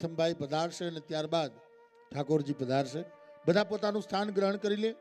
સંભાઈ પધારશે અને ત્યારબાદ ઠાકોરજી પધારશે. બધા પોતાનું સ્થાન ગ્રહણ કરી લે.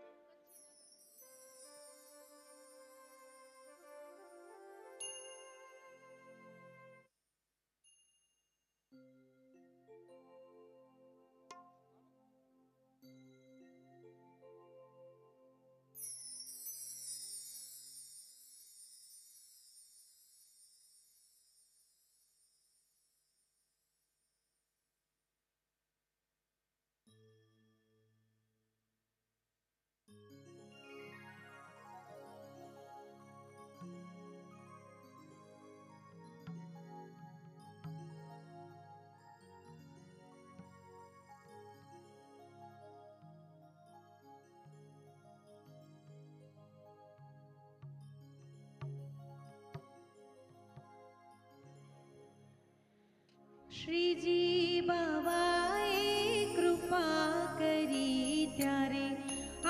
શ્રીજી બાવાએ કૃપા કરી ત્યારે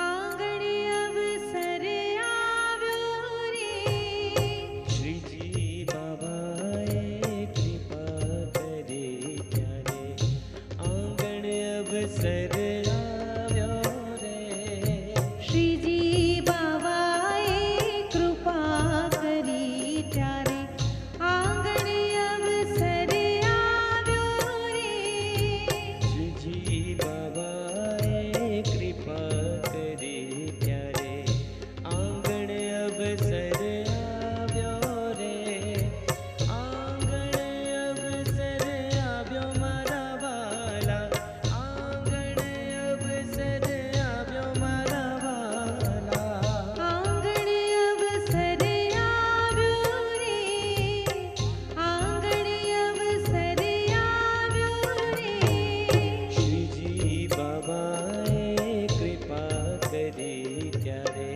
આંગણે અવસર આવ્યો રે. શ્રીજી બાબાએ કૃપા કરી ત્યારે આંગણ અવસર આવ્યો રે. શ્રીજી બાવાએ કૃપા કરી ત્યારે આંગણે અવસર શ્રીજી બાબાએ કૃપા કરી ત્યારે આંગણ અવસર આવ્યો રે. આંગણ અવસર આવ્યો મારા વાલા, આંગણ અવસર આવ્યો મારા વાલા. આંગણે અવસર આવ્યો રે. આંગણે અવસર આવ્યો રે. શ્રીજી બાબાએ કૃપા કરી ત્યારે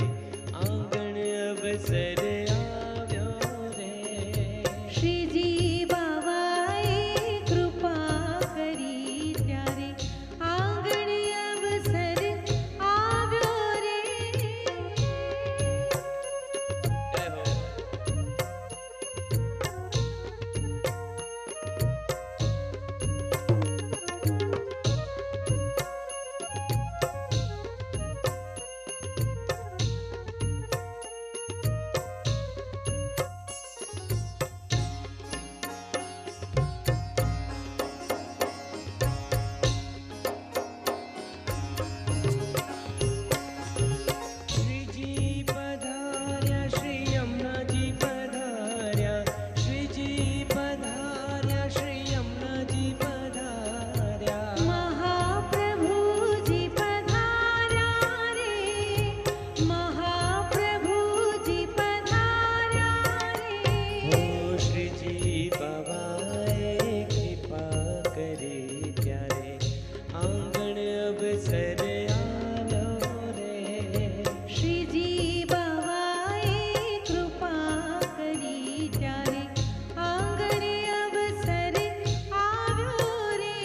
આંગણ અવસર આવ્યો રે. શ્રીજી બાવાએ કૃપા કરી ત્યારે આંગણે અવસર આવ્યો રે. જય હો. શ્રીજી પધાર્યા, શ્રી યમુનાજી પધાર્યા. શ્રીજી પધાર્યા, શ્રી યમુનાજી પધાર્યા. મહાપ્રભુજી પધાર્યા રે. મહાપ્રભુજી પધાર્યા રે. હો શ્રીજી બાબાએ કૃપા કરી ત્યારે આંગણ અવસર આવ્યો રે. શ્રીજી બાવાએ કૃપા કરી ત્યારે આંગણે અવસર આવ્યો રે.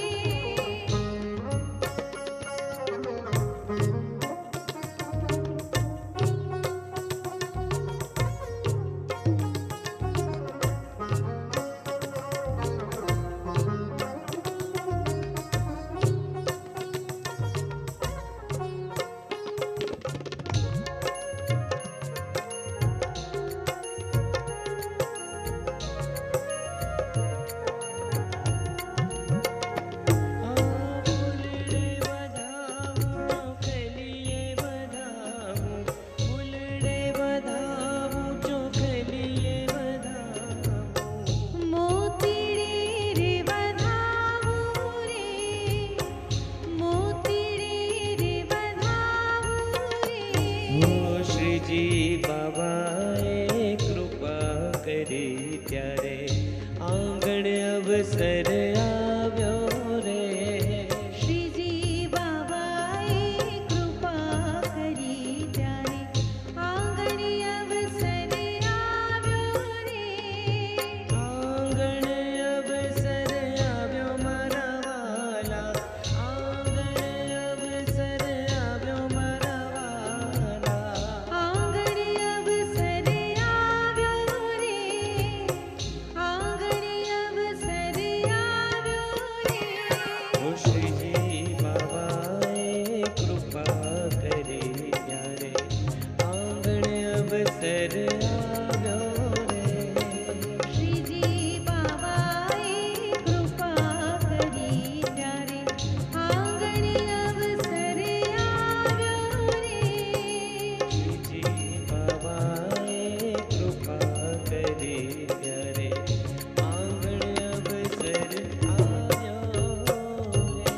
શ્રીજી બાબાએ કૃપા કરી ત્યારે આંગણ અવસર આવ્યો રે. શ્રીજી બાબાએ કૃપા કરી ત્યારે આંગણે અવસર આવ્યો રે. શ્રીજી બાબાએ કૃપા કરી ત્યારે આંગણ અવસર આવ્યો રે.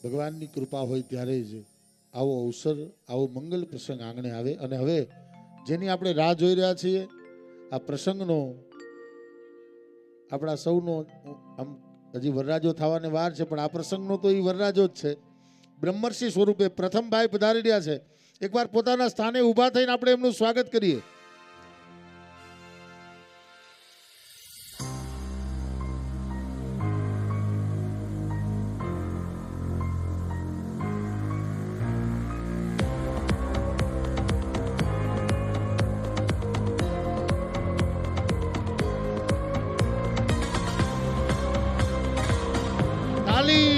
ભગવાનની કૃપા હોય ત્યારે જ આવો અવસર, આવો મંગલ પ્રસંગ આંગણે આવે. અને હવે જેની આપણે રાહ જોઈ રહ્યા છીએ, આ પ્રસંગનો આપણા સૌનો આમ હજી વરરાજો થવાને વાર છે, પણ આ પ્રસંગનો તો એ વરરાજો જ છે. બ્રહ્મર્ષિ સ્વરૂપે પ્રથમ ભાઈ પધારી રહ્યા છે. એકવાર પોતાના સ્થાને ઊભા થઈને આપણે એમનું સ્વાગત કરીએ. તાલી.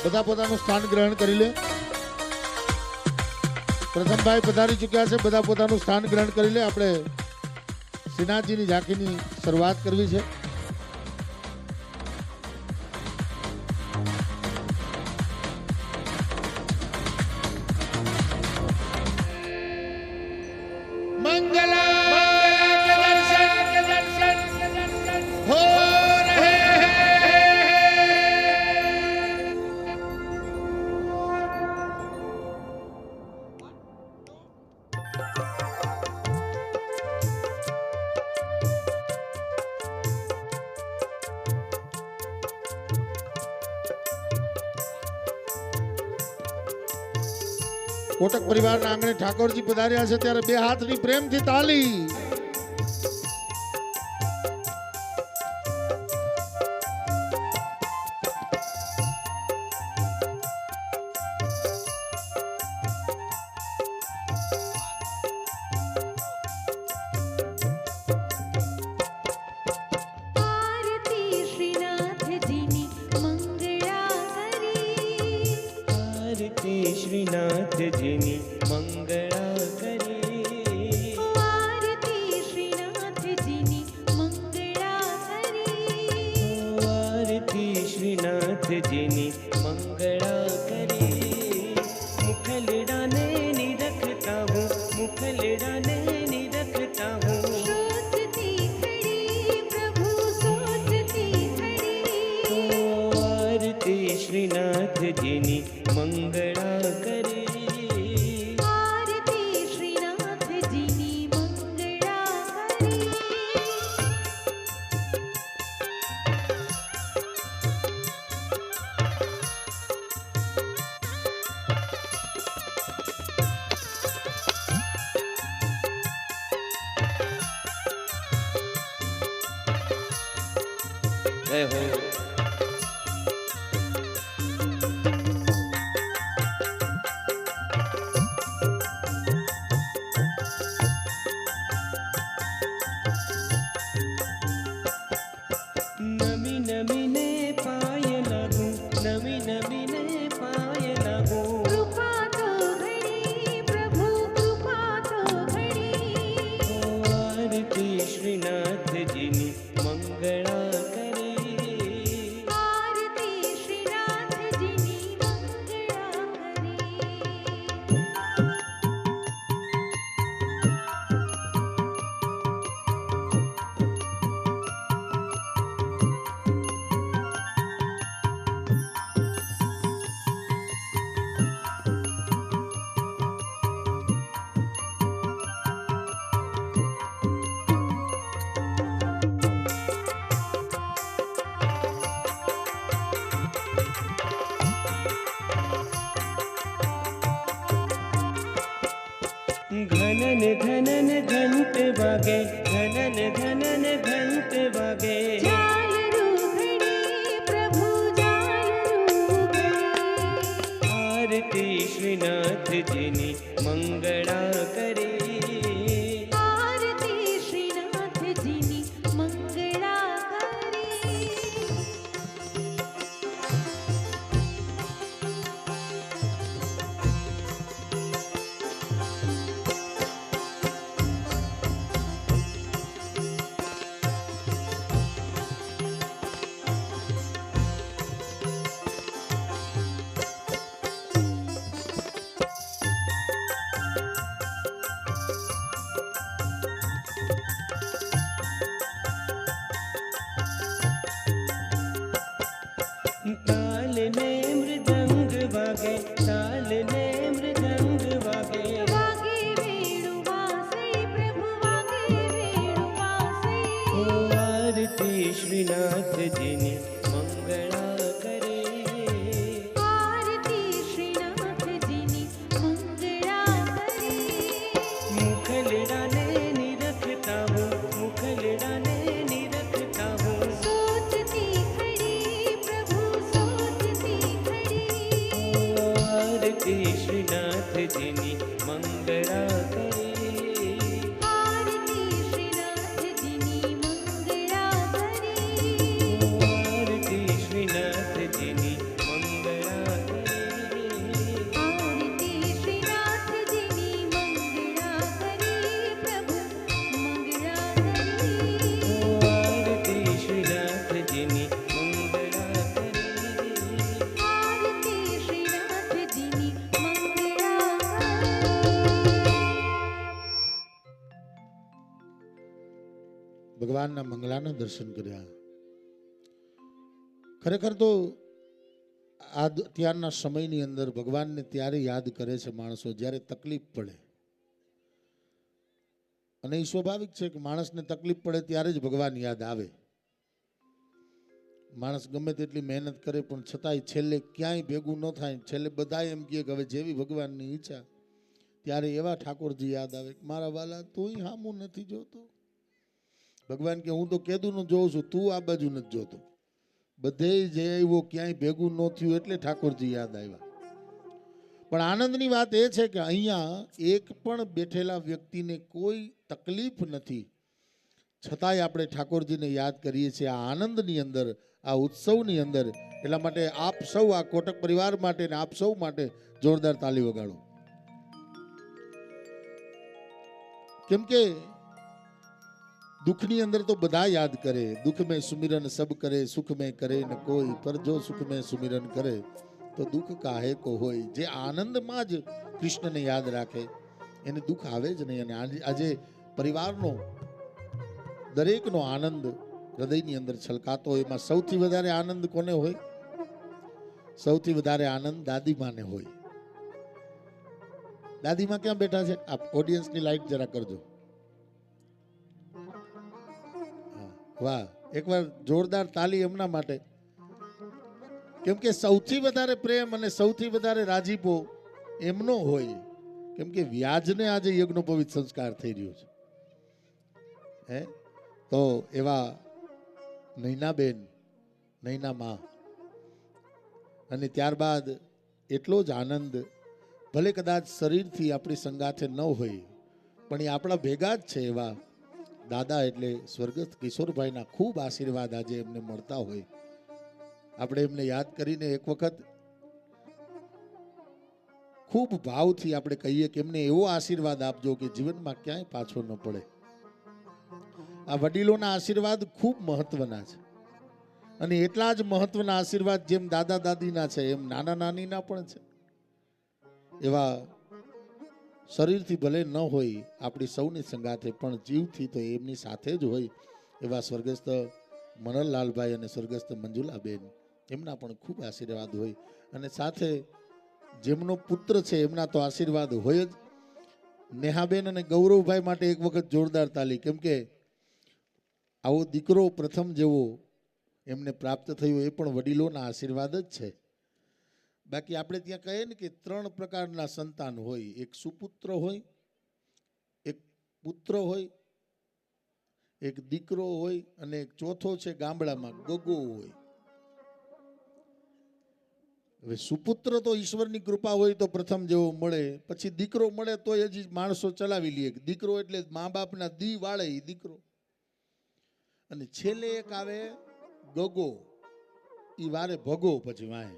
બધા પોતાનું સ્થાન ગ્રહણ કરી લે. પ્રથમ ભાઈ પધારી ચૂક્યા છે, બધા પોતાનું સ્થાન ગ્રહણ કરી લે. આપણે શ્રીનાથજીની ઝાંખીની શરૂઆત કરવી છે. કોટક પરિવારના આંગણે ઠાકોરજી પધાર્યા છે ત્યારે બે હાથની પ્રેમથી તાલી. આરતી શ્રીનાથજીની મંગળા કરી. આરતી શ્રીનાથજીની મંગળા કરી. આરતી શ્રીનાથજીની મંગળા કરી. આરતી શ્રીનાથજીની મંગળા કરી. મુખલડાને નિરખતા હું, મુખલડાને નિરખતા હું. સોચતી ખડી પ્રભુ સોચતી ખડી. આરતી શ્રીનાથજીની મંગળા કરી. આરતી શ્રીનાથજીની મંગળા કરી. જય હો. નમી નમીને પાય લાગુ, નમી નમીને પાય લાગુ. કૃપા તો ઘડી પ્રભુ કૃપા તો ઘડી. આરતી શ્રીનાથજીની મંગળા કરી. આરતી શ્રીનાથજીની મંગળા કરી. ઘનન ધનન ઘંટ વાગે, ઘનન ધનન ઘંટ વાગે. જાલરૂ ઘડી પ્રભુ જાલરૂ ઘડી. આરતી શ્રીનાથજીની મંગળા કરી. આરતી શ્રીનાથજીની મંગળા કરી. તાલ ને મૃદંગ વાગે, તાલ ને મૃદંગ વાગે. વાગે વેણુ વાંસળી પ્રભુ વાગે વેણુ વાંસળી. આરતી શ્રીનાથજીની મંગળા કરી. આરતી શ્રીનાથજીની મંગળા કરી. મુખલડાને નિરખતા હું, મુખલડાને નિરખતા હું. સોચતી ખડી પ્રભુ સોચતી ખડી. આરતી શ્રીનાથજીની મંગળા કરી. આરતી શ્રીનાથજીની મંગળા કરી. આરતી શ્રીનાથજીની મંગળા કરી. આરતી શ્રીનાથજીની મંગળા કરી પ્રભુ મંગળા કરી. આરતી શ્રીનાથજીની મંગળા કરી. આરતી શ્રીનાથજીની મંગળા કરી. ભગવાનના મંગલાના દર્શન કર્યા. ખરેખર તો અત્યારના સમયની અંદર ભગવાનને ત્યારે યાદ કરે છે માણસો જ્યારે તકલીફ પડે. અને એ સ્વાભાવિક છે કે માણસને તકલીફ પડે ત્યારે જ ભગવાન યાદ આવે. માણસ ગમે તેટલી મહેનત કરે પણ છતાંય છેલ્લે ક્યાંય ભેગું ન થાય. છેલ્લે બધા એમ કહે કે હવે જેવી ભગવાનની ઈચ્છા. ત્યારે એવા ઠાકોરજી યાદ આવે કે મારા વાલા તુંય હામું નથી જોતો. ભગવાન કે હું તો કેદુનું જોઉં છું, તું આ બાજુ નથી જોતો. બધે જે આવ્યો ક્યાંય ભેગું ન થયું એટલે ઠાકોરજી યાદ આવ્યા. પણ આનંદની વાત એ છે કે અહીંયા એક પણ બેઠેલા વ્યક્તિને કોઈ તકલીફ નથી, છતાંય આપણે ઠાકોરજીને યાદ કરીએ છીએ આ આનંદની અંદર, આ ઉત્સવની અંદર. એટલા માટે આપ સૌ આ કોટક પરિવાર માટે ને આપ સૌ માટે જોરદાર તાલી વગાડો. કેમ કે દુઃખની અંદર તો બધા યાદ કરે, દુઃખ મેં સુમિરન સબ કરે, સુખ મેં કરે ન કોઈ, પર જો સુખ મેં સુમિરન કરે તો દુઃખ કાહે કો હોય. જે આનંદમાં જ કૃષ્ણને યાદ રાખે એને દુઃખ આવે જ નહીં. અને આજે પરિવારનો દરેકનો આનંદ હૃદયની અંદર છલકાતો હોય. એમાં સૌથી વધારે આનંદ કોને હોય? સૌથી વધારે આનંદ દાદીમાને હોય. દાદીમા ક્યાં બેઠા છે? આપ ઓડિયન્સની લાઈટ જરા કરજો. વાહ, એકવાર જોરદાર તાલી એમના માટે. કેમ કે સૌથી વધારે પ્રેમ અને સૌથી વધારે રાજીપો એમનો હોય. કેમ કે વ્યાજને આજે યજ્ઞોપવિત સંસ્કાર થઈ રહ્યો છે. હે તો એવા નૈનાબેન, નૈના માં, અને ત્યારબાદ એટલો જ આનંદ, ભલે કદાચ શરીરથી આપણી સંગાથે ન હોય પણ એ આપણા ભેગા જ છે. એવા દાદા એટલે સ્વર્ગસ્થ કિશોરભાઈના ખૂબ આશીર્વાદ આજે એમને મળતા હોય. આપણે એમને યાદ કરીને એક વખત ખૂબ ભાવથી આપણે કહીએ કે એમને એવો આશીર્વાદ આપજો કે જીવનમાં ક્યાંય પાછો ન પડે. આ વડીલોના આશીર્વાદ ખૂબ મહત્વના છે. અને એટલા જ મહત્વના આશીર્વાદ જેમ દાદા દાદીના છે એમ નાના નાનીના પણ છે. એવા શરીરથી ભલે ન હોય આપણી સૌની સંગાથે પણ જીવથી તો એમની સાથે જ હોય એવા સ્વર્ગસ્થ મનનલાલભાઈ અને સ્વર્ગસ્થ મંજુલાબેન, એમના પણ ખૂબ આશીર્વાદ હોય. અને સાથે જેમનો પુત્ર છે એમના તો આશીર્વાદ હોય જ. નેહાબેન અને ગૌરવભાઈ માટે એક વખત જોરદાર તાલી. કેમ કે આવો દીકરો પ્રથમ જેવો એમને પ્રાપ્ત થયો એ પણ વડીલોના આશીર્વાદ જ છે. બાકી આપણે ત્યાં કહીએ ને કે 3 પ્રકારના સંતાન હોય. એક સુપુત્ર હોય, એક પુત્ર હોય, એક દીકરો હોય, અને એક ચોથો છે ગામડામાં ગગો હોય. હવે સુપુત્ર તો ઈશ્વરની કૃપા હોય તો પ્રથમ જેવો મળે, પછી દીકરો મળે તો હજી માણસો ચલાવી લે. દીકરો એટલે મા બાપના દી વાળે એ દીકરો. અને છેલ્લે એક આવે ગગો, ઈ વારે ભગો, પછી વાહે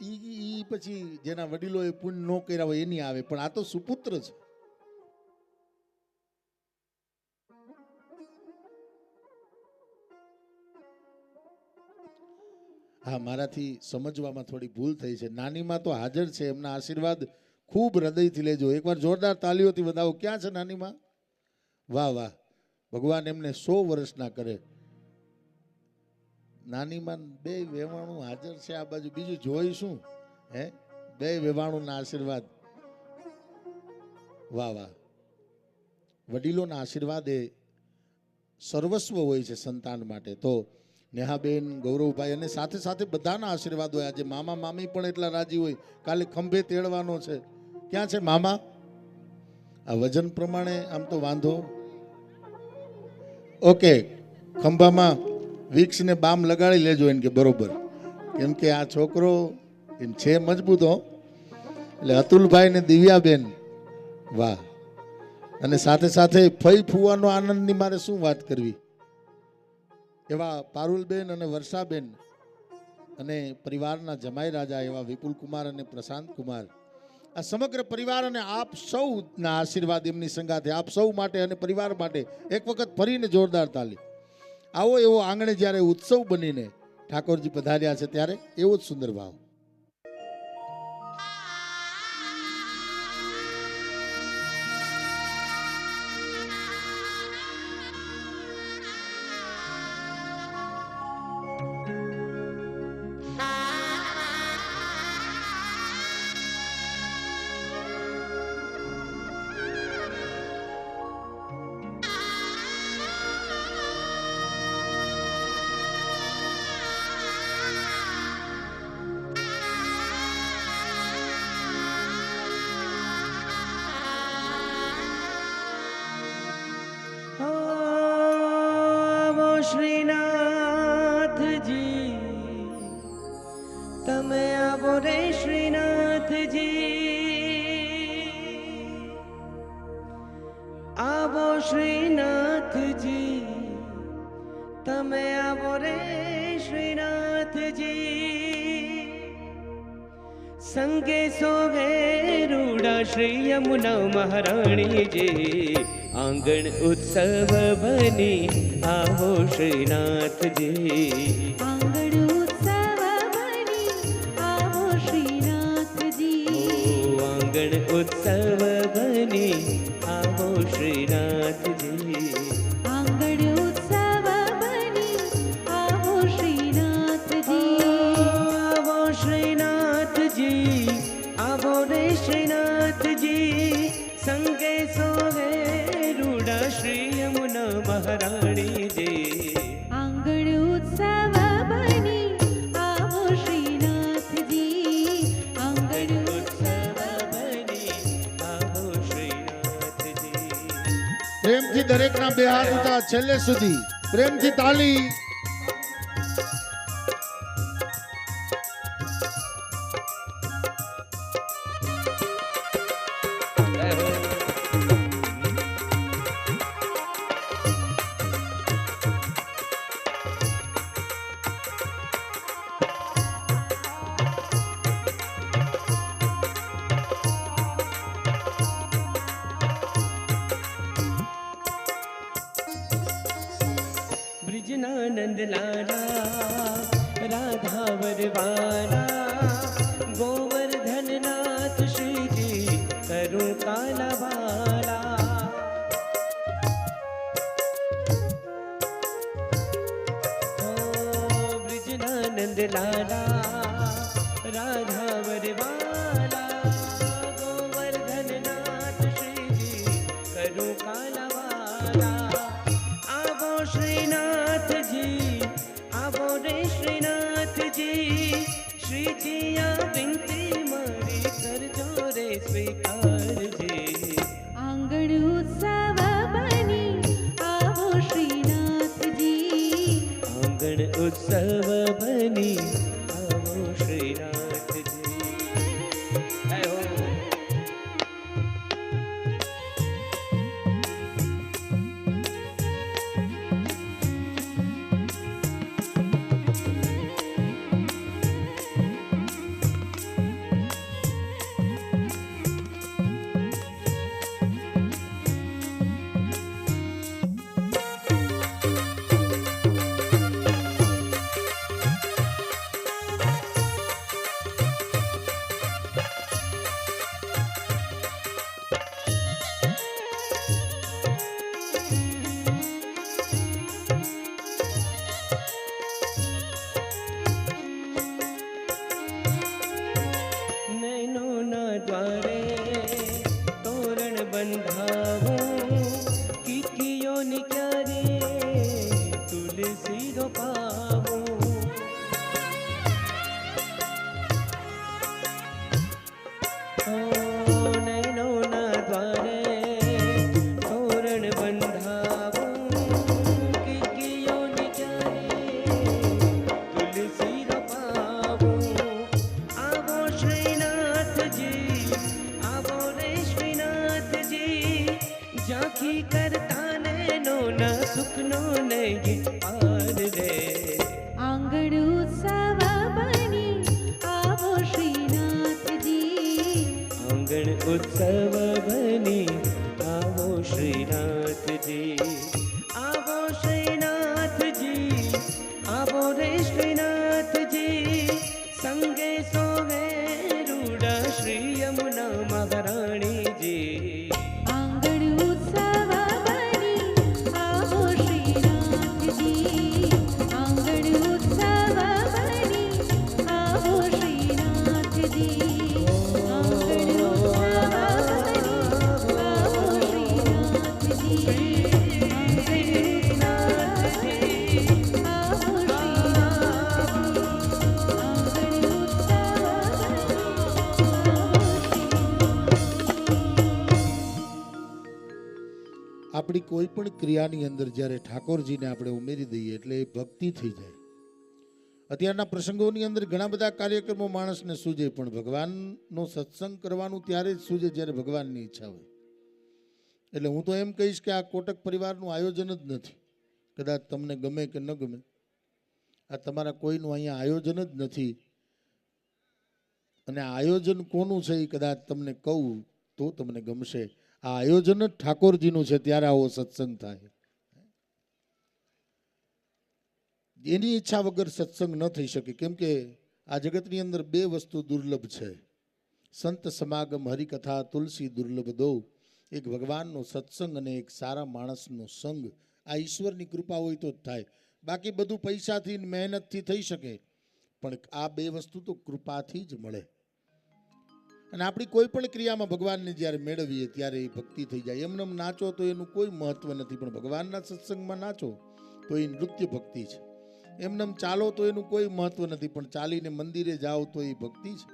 ઈ પછી જેના વડીલોએ પુણ્ય ન કર્યા હોય એની આવે. પણ આ તો સુપુત્ર છે. હા, મારાથી સમજવામાં થોડી ભૂલ થઈ છે. નાનીમાં તો હાજર છે, એમના આશીર્વાદ ખૂબ હૃદયથી લેજો. એકવાર જોરદાર તાલીઓથી વધાવો. ક્યાં છે નાનીમાં? વાહ વાહ, ભગવાન એમને 100 વર્ષના કરે. નાનીમાં 2 વેવાણું હાજર છે આ બાજુ. બીજું જોઈશું હે 2 વેવાણુના આશીર્વાદ. વાહ વાહ, વડીલોના આશીર્વાદ એ સર્વસ્વ હોય છે સંતાન માટે. તો નેહાબેન, ગૌરવભાઈ અને સાથે સાથે બધાના આશીર્વાદ હોય. આજે મામા મામી પણ એટલા રાજી હોય. કાલે ખંભે તેડવાનો છે. ક્યાં છે મામા? આ વજન પ્રમાણે આમ તો વાંધો. ઓકે, ખંભામાં વિક્સ ને બામ લગાડી લેજો એને કે બરોબર. કેમ કે આ છોકરો એમ છે મજબૂત હો. એટલે અતુલભાઈ ને દિવ્યાબેન, વાહ. અને સાથે સાથે ફઈ ફુવાનો આનંદની મારે શું વાત કરવી. એવા પારુલબેન અને વર્ષાબેન અને પરિવારના જમાઈ રાજા એવા વિપુલ કુમાર અને પ્રશાંત કુમાર, આ સમગ્ર પરિવાર અને આપ સૌના આશીર્વાદ એમની સંગાથે આપ સૌ માટે અને પરિવાર માટે એક વખત ફરીને જોરદાર તાલી. આવો એવો આંગણે જ્યારે ઉત્સવ બનીને ઠાકોરજી પધાર્યા છે ત્યારે એવો જ સુંદર ભાવ. શ્રીનાથજી, તમે આવો રે શ્રીનાથજી. સંગે સોવે રૂડા શ્રી યમુના મહારાણીજી, આંગણ ઉત્સવ બની આવો શ્રીનાથજી. આંગણ ઉત્સવ બની આવો શ્રીનાથજી. આંગણ ઉત્સવ બની આવો શ્રીનાથજી. આંગણ ઉત્સવ બની આવો શ્રીનાથજી. આવો શ્રીનાથજી, આવો રે શ્રીનાથજી. સંગે સોવે રૂડા શ્રી યમુના મહારાણીજી. આંગણ ઉત્સવ બની આવો શ્રીનાથજી. આંગણ ઉત્સવ બની આવો શ્રીનાથજી. પ્રેમથી દરેકના બે હાથ ઊંચા છેલ્લે સુધી પ્રેમથી તાલી. ब्रिजना नंद लाला, राधा वरवाला, गोवर्धन नाथ श्री जी करूं काला वाला. ब्रिजना नंद लाला, राधा वरवाला, गोवर्धन नाथ श्री जी करूं काला वाला. आवो श्रीनाथजी, आवो रे श्रीनाथजी. श्रीजी आ विनती मारी करजो रे स्वीकारजी. આંગણ ઉત્સવ બની આવો શ્રીનાથજી. આંગણ ઉત્સવ બની આવો શ્રીનાથજી. જય હો. નૈનોના દ્વારે તોરણ બંધાવું, કીકીઓની ક્યારે તુલસી રોપાવું. નૈનોના દ્વારે તોરણ બંધાવું, કીકીઓની ક્યારે તુલસી રોપાવું. आवो श्रीनाथजी, आवो रे श्रीनाथजी. झांकी करता नैनो ना सुखनो नहीं पार रे. આંગણ ઉત્સવ બની આવો શ્રીનાથજી. આંગણ ઉત્સવ બની આવો શ્રીનાથજી. आवो श्रीनाथजी, आवो रे श्रीनाथजी. संगे सोवे रूड़ा श्री यमुना महाराणीजी. આંગણ ઉત્સવ બની આવો શ્રીનાથજી. આંગણ ઉત્સવ બની આવો શ્રીનાથજી. આંગણ ઉત્સવ બની આવો શ્રીનાથજી. આપણી કોઈ પણ ક્રિયાની અંદર જ્યારે ઠાકોરજીને આપણે ઉમેરી દઈએ એટલે એ ભક્તિ થઈ જાય. અત્યારના પ્રસંગોની અંદર ઘણા બધા કાર્યક્રમો માણસને સૂજે, પણ ભગવાનનો સત્સંગ કરવાનું ત્યારે જ સૂજે જ્યારે ભગવાનની ઈચ્છા હોય. એટલે હું તો એમ કહીશ કે આ કોટક પરિવારનું આયોજન જ નથી. કદાચ તમને ગમે કે ન ગમે, આ તમારા કોઈનું અહીંયા આયોજન જ નથી. અને આ આયોજન કોનું છે એ કદાચ તમને કહું તો તમને ગમશે. આ આયોજન જ ઠાકોરજીનું છે, ત્યારે આવો સત્સંગ થાય. એની ઈચ્છા વગર સત્સંગ ન થઈ શકે. કેમ કે આ જગતની અંદર બે વસ્તુ દુર્લભ છે: સંત સમાગમ, હરિકથા, તુલસી દુર્લભ દો. એક ભગવાનનો સત્સંગ અને એક સારા માણસનો સંગ. આ ઈશ્વરની કૃપા હોય તો જ થાય. બાકી બધું પૈસાથી મહેનતથી થઈ શકે, પણ આ બે વસ્તુ તો કૃપાથી જ મળે. અને આપણી કોઈ પણ ક્રિયામાં ભગવાનને જ્યારે મેળવીએ ત્યારે એ ભક્તિ થઈ જાય. એમને નાચો તો એનું કોઈ મહત્વ નથી, પણ ભગવાનના સત્સંગમાં નાચો તો એ નૃત્ય ભક્તિ છે. એમને ચાલો તો એનું કોઈ મહત્વ નથી, પણ ચાલીને મંદિરે જાઓ તો એ ભક્તિ છે.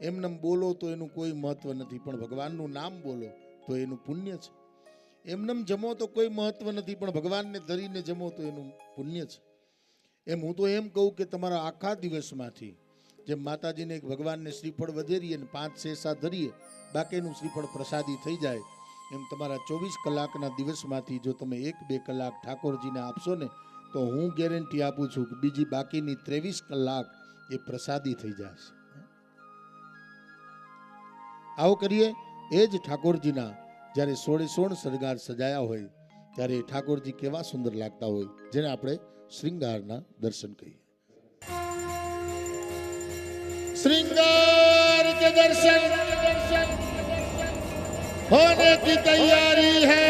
એમને બોલો તો એનું કોઈ મહત્વ નથી, પણ ભગવાનનું નામ બોલો તો એનું પુણ્ય છે. એમને જમો તો કોઈ મહત્વ નથી, પણ ભગવાનને ધરીને જમો તો એનું પુણ્ય છે. એમ હું તો એમ કહું કે તમારા આખા દિવસમાંથી જેમ માતાજીને એક ભગવાનને શ્રીફળ વધેરીએ ને 5 શેષા ધરીએ, બાકીનું શ્રીફળ પ્રસાદી થઈ જાય, એમ તમારા 24 કલાકના દિવસમાંથી જો તમે 1-2 કલાક ઠાકોરજીને આપશો ને, તો હું ગેરંટી આપું છું કે બીજી બાકીની 23 કલાક એ પ્રસાદી થઈ જશે. આવો કરીએ. એ જ ઠાકોરજીના જ્યારે 16 શણગાર સજાયા હોય ત્યારે ઠાકોરજી કેવા સુંદર લાગતા હોય, જેને આપણે શ્રૃંગારના દર્શન કહીએ. श्रृंगार के दर्शन होने की तैयारी है.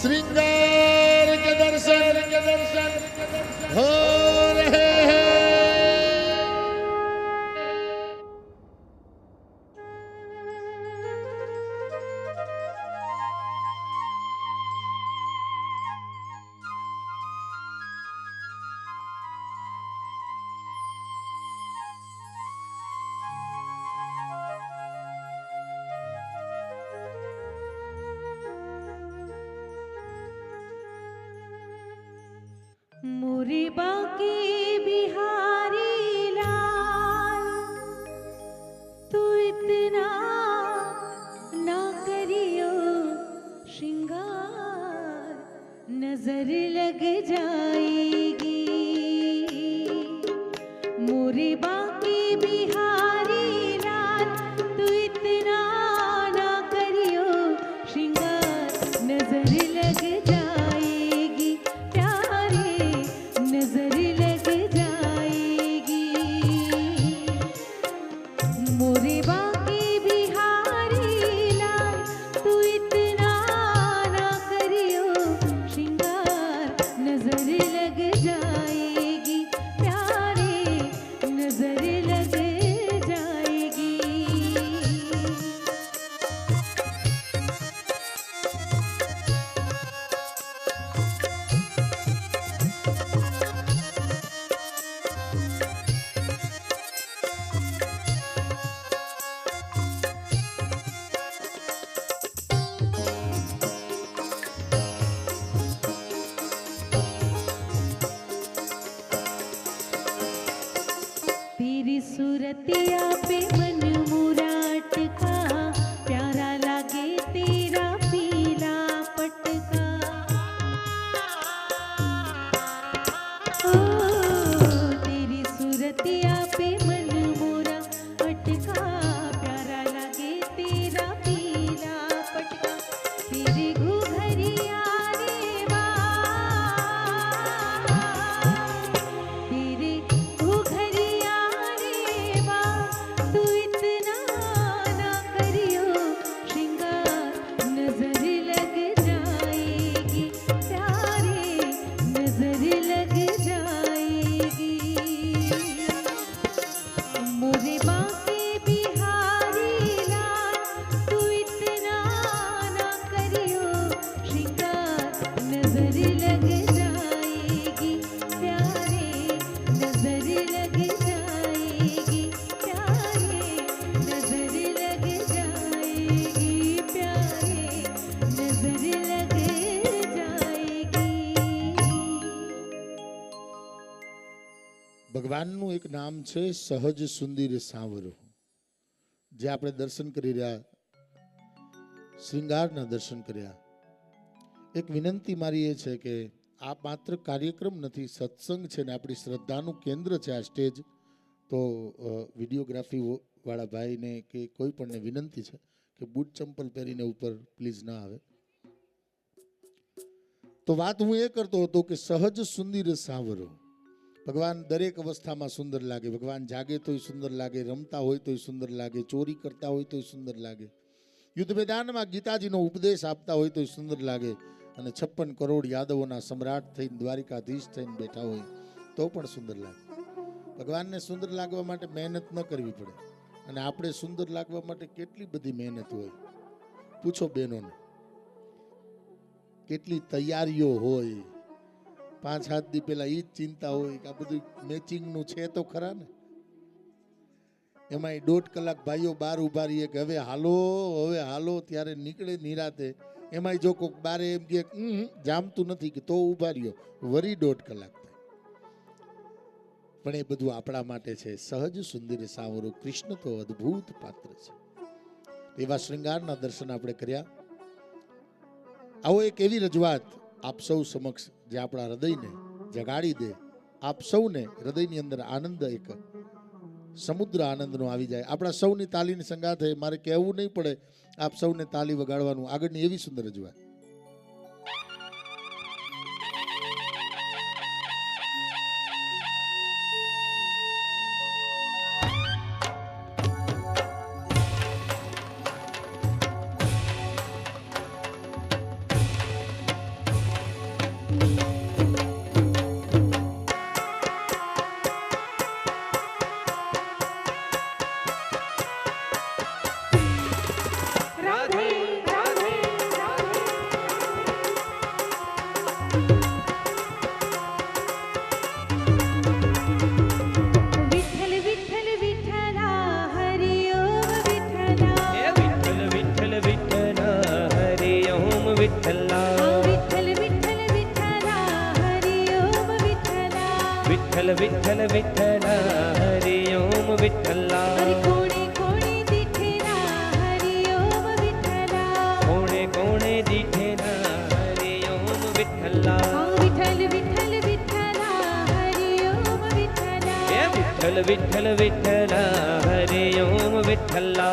श्रृंगार के दर्शन हो रहे हैं. मोरे बाके बिहारी लाल, तू इतना ना करियो श्रृंगार, नजर लग जाएगी. मोरे बाके बिहारी लाल, तू इतना ना करियो श्रृंगार, नजर लग जाएगी. नजर लग जाएगी. मोरे बाके बिहारी लाल, तू इतना ना करियो श्रृंगार, नजर लग जाएगी. प्यारे नजर लग जाएगी. तेरी सूरतिया पे मन मुराट का, प्यारा लागे तेरा पीला पटका. ओ तेरी सूरतिया पे मन मुराट का, प्यारा लागे तेरा पीला पटका. तेरे घूघरिया रे वाह, तेरे घूघरिया तू इतना ना करियो श्रृंगार, नजर लग जाएगी. प्यारे नजर लग जाएगी. मोरे बाके बिहारी लाल, तू इतना ना करियो श्रृंगार, नजर लग जाएगी. प्यारे नजर लग जाएगी. प्यारे नजर लग जाएगी. प्यारे नजर लग जाएगी. ભગવાનનું એક નામ છે સહજ સુંદર સાવરો, જે આપણે દર્શન કરી રહ્યા શ્રૃંગારના દર્શન કર્યા. એક વિનંતી મારી એ છે કે આ માત્ર કાર્યક્રમ નથી, સત્સંગ છે ને આપણી શ્રદ્ધાનું કેન્દ્ર છે આ સ્ટેજ. તો વિડીયોગ્રાફી વાળા ભાઈને કે કોઈ પણને વિનંતી છે કે બૂટ ચંપલ પહેરીને ઉપર પ્લીઝ ના આવે. તો વાત હું એ કરતો હતો કે સહજ સુંદર સાવરો. ભગવાન દરેક અવસ્થામાં સુંદર લાગે. ભગવાન જાગે તોય સુંદર લાગે, રમતા હોય તોય સુંદર લાગે, ચોરી કરતા હોય તોય સુંદર લાગે, યુદ્ધ મેદાનમાં ગીતાજીનો ઉપદેશ આપતા હોય તોય સુંદર લાગે, અને 56 કરોડ યાદવોના સમ્રાટ થઈને દ્વારિકાધીશ થઈને બેઠા હોય તો પણ સુંદર લાગે. ભગવાનને સુંદર લાગવા માટે મહેનત ન કરવી પડે, અને આપણે સુંદર લાગવા માટે કેટલી બધી મહેનત હોય. પૂછો બહેનોને, કેટલી તૈયારીઓ હોય. 5-7 દી પહેલા એ જ ચિંતા હોય કે આ બધું મેચિંગનું છે તો ખરા ને. એમાંય 1.5 કલાક ભાઈઓ બહાર ઉભા રહીએ કે હવે હાલો, ત્યારે નીકળે નિરાતે. એમાંય જો કોઈક બારે એમ કે જામતું નથી કે તો ઉભા રહ્યો, વરી 1.5 કલાક થાય. પણ એ બધું આપણા માટે છે. સહજ સુંદર સાવરો, કૃષ્ણ તો અદ્ભુત પાત્ર છે. એવા શ્રૃંગારના દર્શન આપણે કર્યા. આવો એક એવી રજૂઆત આપ સૌ સમક્ષ જે આપણા હૃદયને જગાડી દે, આપ સૌને હૃદયની અંદર આનંદ, એક સમુદ્ર આનંદનો આવી જાય. આપણા સૌની તાલીની સંગાથે મારે કહેવું નહીં પડે, આપ સૌને તાલી વગાડવાનું. આગળની એવી સુંદર રજૂઆત. विठ्ठल विठ्ठल विठ्ठल हरि ओम विठ्ठला हरि कोणे कोणे दिठेला हरि ओम विठ्ठला कोणे कोणे दिठेला हरि ओम विठ्ठला विठ्ठल विठ्ठल विठ्ठला हरि ओम विठ्ठला विठ्ठल विठ्ठल विठ्ठला हरि ओम विठ्ठला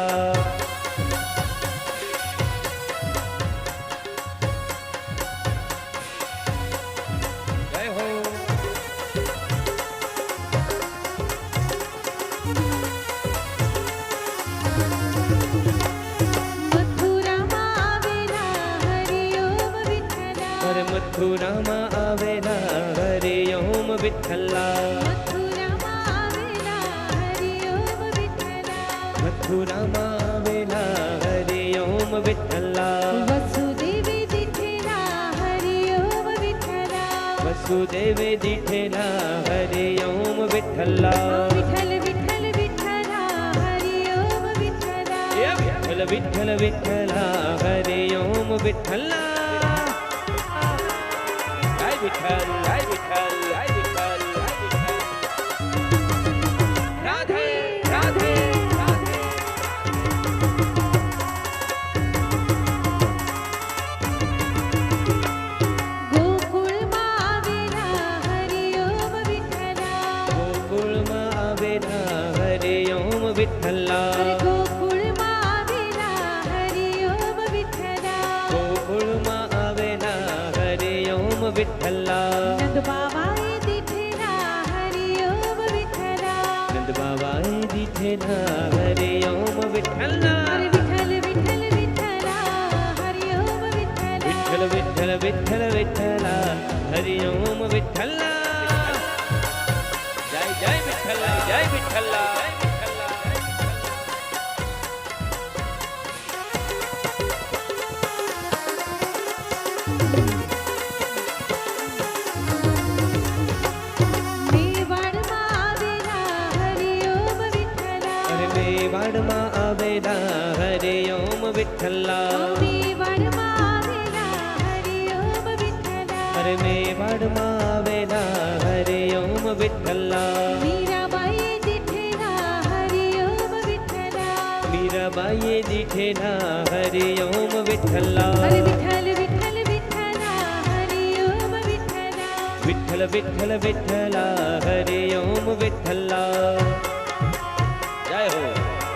मथुरामा आवेला हरि ओम विठ्ठला मथुरामा आवेला हरि ओम विठ्ठला मथुरामा आवेला हरि ओम विठ्ठला वसुदेवी दिठेला हरि ओम विठ्ठला वसुदेवे दिठेला हरि ओम विठ्ठला विठ्ठल विठ्ठल विठ्ठला हरि ओम विठ्ठला विठ्ठल विठ्ठल विठ्ठला हरि ओम विठ्ठला विठ्ठल जय विठ्ठल जय विठ्ठल जय विठ्ठल राधे राधे राधे गोकुळ आवेला हरि ओम विठ्ठला गोकुळ आवेला हरि ओम विठ्ठला गोकुळ आवेला हरि ओम विठ्ठला गोकुळ आवेला हरि ओम विठ्ठला नंद बाबाई दिठेला हरि ओम विठ्ठला नंद बाबाई दिठेला हरि ओम विठ्ठला विठ्ठल विठ्ठल विठ्ठला हरि ओम विठ्ठला विठ्ठल विठ्ठल विठ्ठल विठ्ठला हरि ओम विठ्ठला जय जय विठ्ठला जय विठ्ठला मेवाड़मा आवेला हरि ओम विठ्ठला मेवाड़मा आवेला हरि ओम विठ्ठला अरे मेवाड़मा आवेला हरि ओम विठ्ठला मीराबाई दिठेला हरि ओम विठ्ठला मीराबाई दिठेला हरि ओम विठ्ठला हरे विठ्ठल विठ्ठल विठ्ठला हरि ओम विठ्ठला विठ्ठल विठ्ठल विठ्ठला हरि ओम विठ्ठला जय हो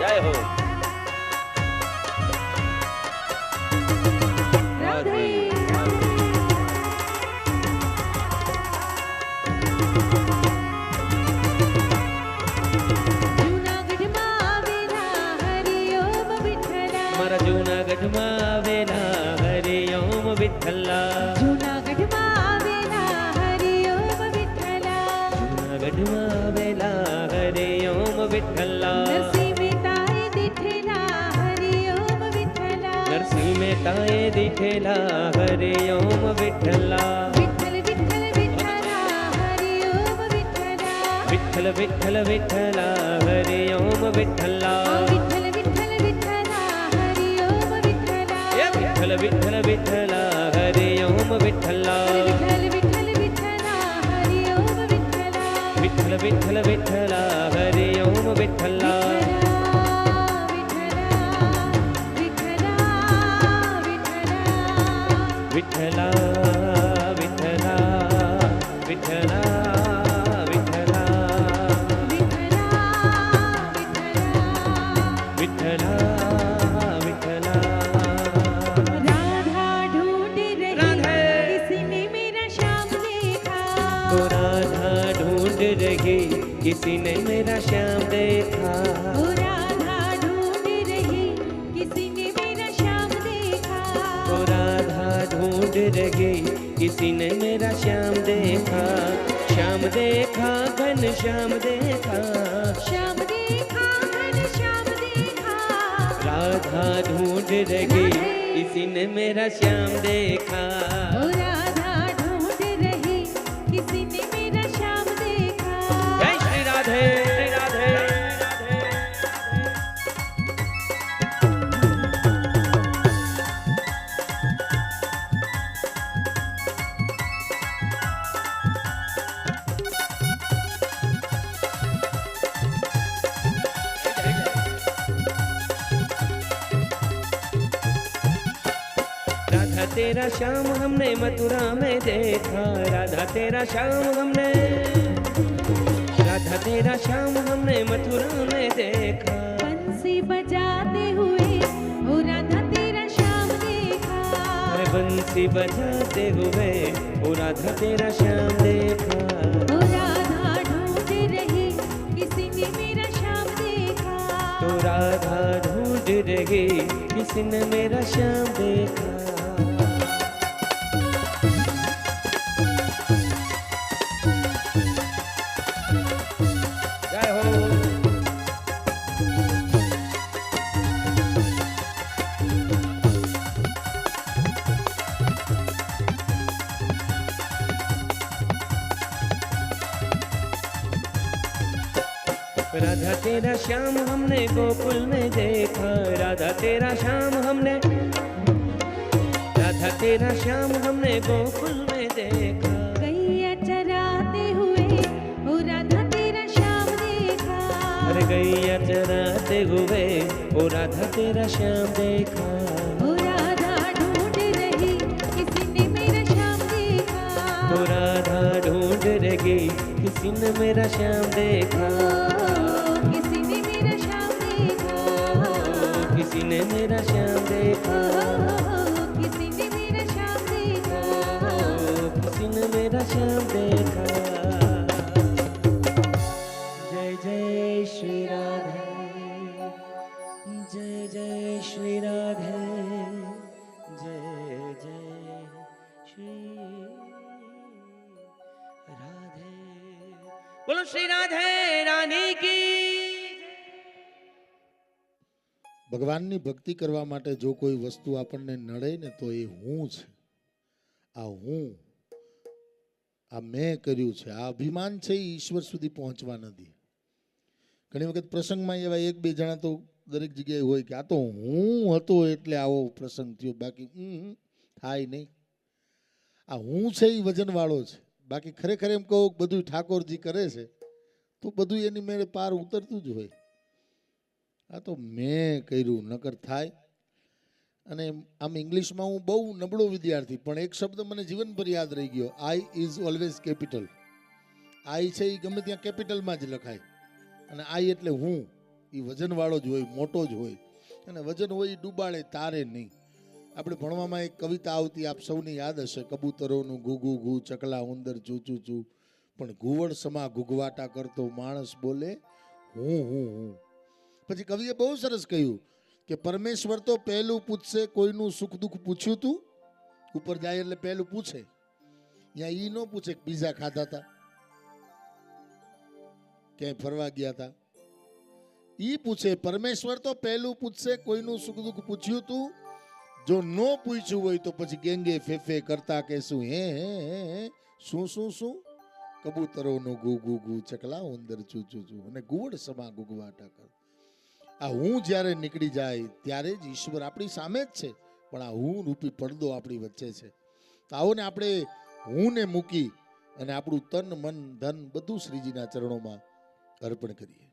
जय हो राधे જૂનાગઢમાં આવેલા હરિ ઓમ વિઠ્ઠલા મારા જૂનાગઢમાં આવેલા હરિ ઓમ વિઠ્ઠલા જૂનાગઢમાં આવેલા હરિ ઓમ વિઠ્ઠલા જૂનાગઢમાં આવેલા હરિ ઓમ વિઠ્ઠલા નરસિંહ મહેતાએ દીઠેલા હરિ ઓમ વિઠ્ઠલા નરસિંહ મહેતાએ દીઠેલા હરિ ઓમ વિઠ્ઠલા વિઠ્ઠલ વિઠ્ઠલ વિઠ્ઠલા હરિ ઓમ વિઠ્ઠલા વિઠ્ઠલ વિઠ્ઠલ વિઠ્ઠલા હરિ ઓમ વિઠ્ઠલા વિઠ્ઠલ વિઠ્ઠલ વિઠ્ઠલા હરિ ઓમ વિઠ્ઠલા વિઠ્ઠલ વિઠ્ઠલ વિઠ્ઠલા હરિ ઓમ વિઠ્ઠલા વિઠ્ઠલ વિઠ્ઠલ વિઠ્ઠલા હરિ ઓમ વિઠ્ઠલા વિઠ્ઠલ વિઠ્ઠલ વિઠ્ઠલા હરિ ઓમ વિઠ્ઠલા વિઠ્ઠલા વિઠ્ઠલા વિઠ્ઠલા વિઠ્ઠલા વિઠ્ઠલા વિઠ્ઠલા વિઠ્ઠલા राधा ढूंढ रही किसी ने मेरा श्याम देखा तो राधा ढूंढ रही किसी ने मेरा श्याम देखा ओ राधा ढूंढ रही किसी ने मेरा श्याम देखा तो राधा ढूंढ रही किसी ने मेरा श्याम देखा श्याम देखा घन श्याम देखा श्याम देखा घन श्याम देखा राधा ढूंढ रही किसी ने मेरा श्याम देखा ओ राधा ढूंढ रही किसी ने मेरा श्याम देखा जय श्री राधे श्री राधे राधा तेरा श्याम हमने मथुरा में देखा राधा तेरा श्याम हमने राधा तेरा श्याम हमने मथुरा में देखा बंसी बजाते हुए ओ राधा तेरा श्याम देखा अरे बंसी बजाते हुए ओ राधा तेरा श्याम देखा ओ राधा ढूंढ रही किसी ने मेरा श्याम देखा तो राधा ढूंढ रही किसी ने मेरा श्याम देखा जय हो राधा तेरा श्याम हमने गोकुल में देखा राधा तेरा श्याम हमने राधा तेरा श्याम हमने गोकुल में देखा गैया चराते हुए ओ राधा तेरा श्याम देखा अरे गैया चराते हुए ओ राधा तेरा श्याम देखा ओ राधा ढूंढ रही किसी ने मेरा श्याम देखा तो राधा ढूंढ रही किसी ने मेरा श्याम देखा किसी ने मेरा श्याम देखा किसी ने मेरा श्याम देखा किसी ने मेरा श्याम देखा किसी ने मेरा श्याम देखा जय जय श्री राधे जय जय श्री राधे जय जय श्री राधे बोलो श्री राधे रानी की ભગવાનની ભક્તિ કરવા માટે જો કોઈ વસ્તુ આપણને નડે ને તો એ હું છે, આ હું, આ મેં કર્યું છે, આ અભિમાન છે એ ઈશ્વર સુધી પહોંચવા નથી. ઘણી વખત પ્રસંગમાં એવા એક બે જણા તો દરેક જગ્યાએ હોય કે આ તો હું હતો એટલે આવો પ્રસંગ થયો, બાકી થાય નહીં. આ હું છે એ વજનવાળો છે, બાકી ખરેખર એમ કહો બધું ઠાકોરજી કરે છે તો બધું એની મેળે પાર ઉતરતું જ હોય. આ તો મેં કર્યું નકર થાય. અને આમ ઇંગ્લિશમાં હું બહુ નબળો વિદ્યાર્થી, પણ એક શબ્દ મને જીવનભર યાદ રહી ગયો. I is always capital. I છે એ ગમે ત્યાં કેપિટલમાં જ લખાય, અને આઈ એટલે હું. એ વજનવાળો જ હોય, મોટો જ હોય, અને વજન હોય એ ડૂબાડે તારે નહીં. આપણે ભણવામાં એક કવિતા આવતી, આપ સૌને યાદ હશે, કબૂતરોનું ઘૂ ઘૂ ઘૂ, ચકલા ઉંદર ચૂ ચૂ ચૂ, પણ ઘુવડ સમા ઘૂઘવાટા કરતો માણસ બોલે હું હું હું. પછી કવિએ બહુ સરસ કહ્યું કે પરમેશ્વર તો પહેલું પૂછશે કોઈનું સુખ દુઃખ પૂછ્યું તું. ઉપર જાય એટલે પહેલું પૂછે. ત્યાં ઈ ન પૂછે કે પીઝા ખાધા હતા, ક્યાંય ફરવા ગયા હતા. ઈ પૂછે, પરમેશ્વર તો પહેલું પૂછશે કોઈનું સુખ દુઃખ પૂછ્યું તું. જો નો પૂછ્યું હોય તો પછી ગેંગે ફેફે કરતા કહેશું હે હે હે શું શું શું. કબૂતરોનું ઘૂ ઘૂ ઘૂ, ચકલા ઉંદર ચૂ ચૂ ચૂ, અને ઘુવડ સમા ઘૂઘવાટા કર. આ હું જ્યારે નીકળી જાય ત્યારે જ ઈશ્વર આપણી સામે જ છે, પણ આ હું રૂપી પડદો આપણી વચ્ચે છે. તો આવો ને આપણે હું ને મૂકી અને આપણું તન મન ધન બધું શ્રીજીના ચરણોમાં અર્પણ કરીએ.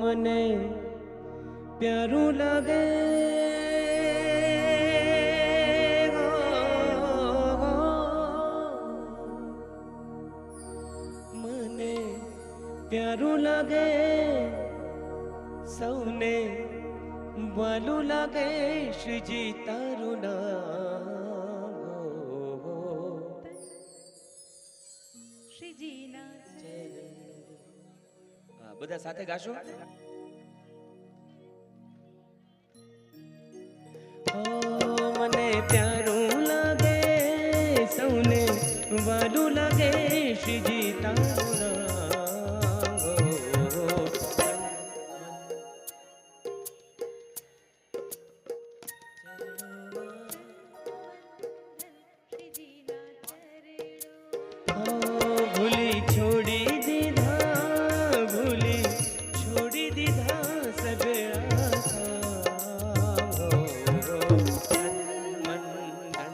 મને પ્યારું લાગે મને પ્યારું લાગે, સૌને વાલું લાગે શ્રીજી તારું નામ. શ્રીજીના બધા સાથે ગાશો. મને પ્યારું લાગે, સૌને વાલું લાગે શ્રીજી તારું નામ. ભૂલી છોડી દીધા, ભૂલી છોડી દીધા સગળા કામ. મન ધન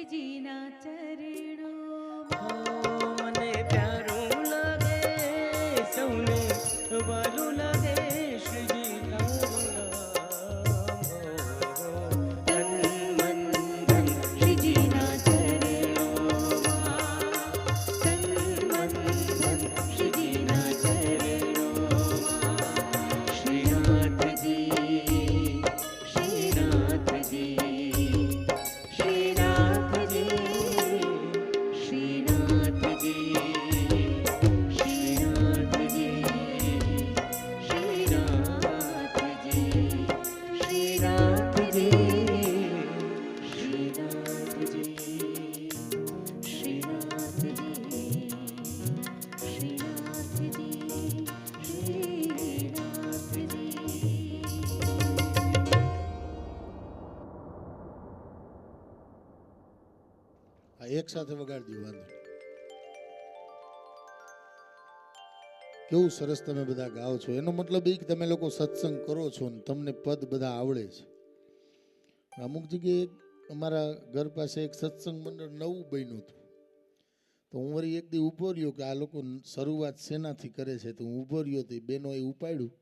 શ્રીજીના ચરણોમાં મને પ્યારું લાગે સૌને વાલું લાગે શ્રીજી તારું નામ. તન મન ધન શ્રીજીના ચરણોમાં તન મન ધન શ્રીજીના ચરણોમાં શ્રીનાથજી શ્રીનાથજી શ્રીનાથજી શ્રીનાથજી શ્રીનાથજી આ એક સાથે વગાડી દો, વાંધો નહીં. કેવું સરસ તમે બધા ગાઓ છો. એનો મતલબ એ કે તમે લોકો સત્સંગ કરો છો ને તમને પદ બધા આવડે છે. અમુક જગ્યાએ અમારા ઘર પાસે એક સત્સંગ મંડળ નવું બન્યું હતું. તો હું વળી એક દી ઊભો રહ્યો કે આ લોકો શરૂઆત શેનાથી કરે છે. તો હું ઊભો રહ્યો તો બેનોએ ઉપાડ્યું,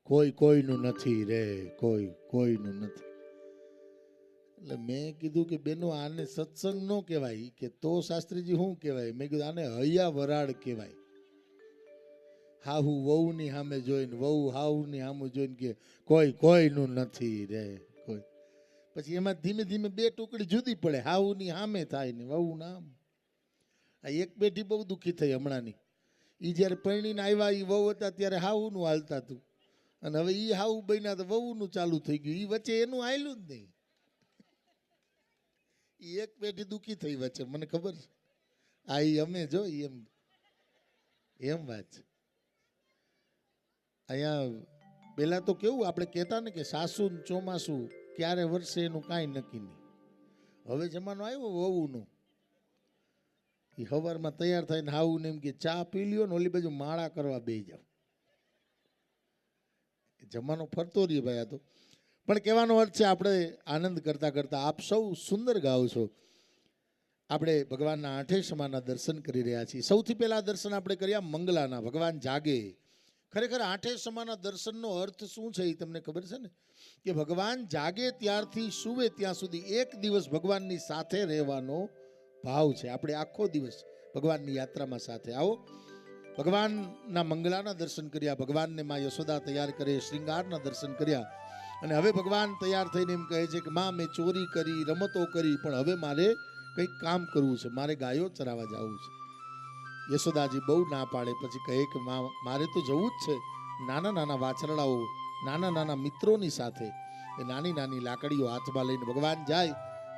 કોઈ કોઈનું નથી રે, કોઈ કોઈનું નથી. એટલે મેં કીધું કે બેનો આને સત્સંગ ન કહેવાય. કે તો શાસ્ત્રીજી શું કહેવાય? મેં કીધું આને હૈયા વરાળ કહેવાય. હાહુ વહુની સામે જોઈને, વહુ હાહુની સામે જોઈને કે કોઈ કોઈનું નથી રે કોઈ. પછી એમાં ધીમે ધીમે બે ટુકડી જુદી પડે. હાહુની સામે થાય ને વહુ નામ. આ એક પેઢી બહુ દુઃખી થઈ હમણાંની. એ જ્યારે પરણીને આવ્યા એ વહુ હતા ત્યારે હાહુનું હાલતા હતું, અને હવે એ હાહુ બન્યા તો વહુનું ચાલુ થઈ ગયું. એ વચ્ચે એનું હાલ્યું જ નહીં. એ એક પેઢી દુઃખી થઈ વચ્ચે, મને ખબર છે. આ ઈ અમે જો એમ એમ વાત છે. અહીંયા પેલા તો કેવું આપણે કહેતા ને કે સાસુ ને ચોમાસું ક્યારે વરસે એનું કાંઈ નક્કી નહીં. હવે જમાનો આવ્યો વહુનો. એ સવારમાં તૈયાર થઈને હાવું ને એમ કે ચા પી લ્યો ને ઓલી બાજુ માળા કરવા બેસી જાવ. જમાનો ફરતો રહીએ ભાઈ. આ તો પણ કહેવાનો અર્થ છે આપણે આનંદ કરતા કરતા આપ સૌ સુંદર ગાઓ છો. આપણે ભગવાનના આઠેયસમાના દર્શન કરી રહ્યા છીએ. સૌથી પહેલા દર્શન આપણે કર્યા મંગલાના, ભગવાન જાગે. ખરેખર આઠેયસમાના દર્શનનો અર્થ શું છે એ તમને ખબર છે ને? કે ભગવાન જાગે ત્યારથી સૂવે ત્યાં સુધી એક દિવસ ભગવાનની સાથે રહેવાનો ભાવ છે. આપણે આખો દિવસ ભગવાનની યાત્રામાં સાથે આવો. ભગવાનના મંગલાના દર્શન કર્યા, ભગવાનને માં યશોદા તૈયાર કરે, શ્રૃંગારના દર્શન કર્યા. અને હવે ભગવાન તૈયાર થઈને એમ કહે છે કે માં મેં ચોરી કરી, રમતો કરી, પણ હવે મારે કંઈક કામ કરવું છે, મારે ગાયો ચરાવવા જવું છે. યશોદાજી બહુ ના પાડે. પછી કહે કે માં મારે તો જવું જ છે. નાના નાના વાછરડાઓ, નાના નાના મિત્રોની સાથે એ નાની નાની લાકડીઓ હાથમાં લઈને ભગવાન જાય,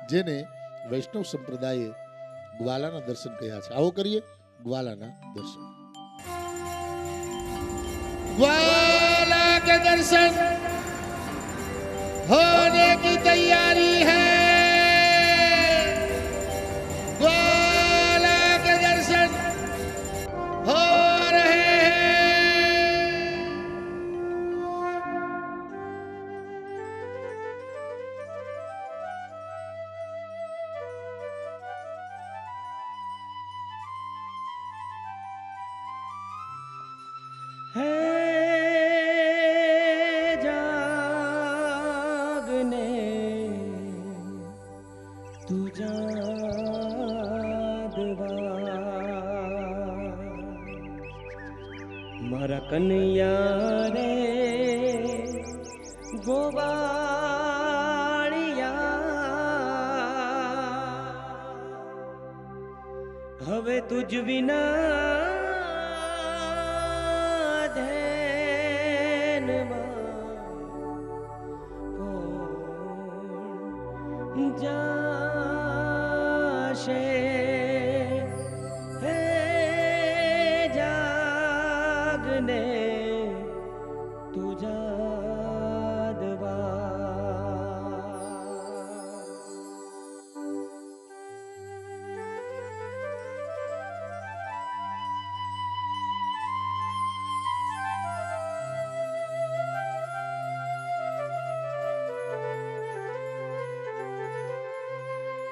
જેને વૈષ્ણવ સંપ્રદાયે ગ્વાલાના દર્શન કહ્યા છે. આવો કરીએ ગ્વાલાના દર્શન. ग्वाला के दर्शन होने की तैयारी है. ग्वाला के दर्शन हो रहे हैं. है जागने तू जादवा मारा कन्हैया रे ગોવાળિયા હવે તુજ વિના જાશે હે જાગને તું જાદવા.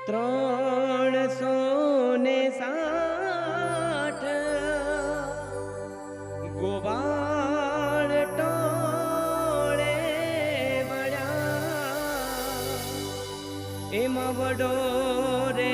360 ગોવાળ ટોળે વળ્યા એમાં વડો રે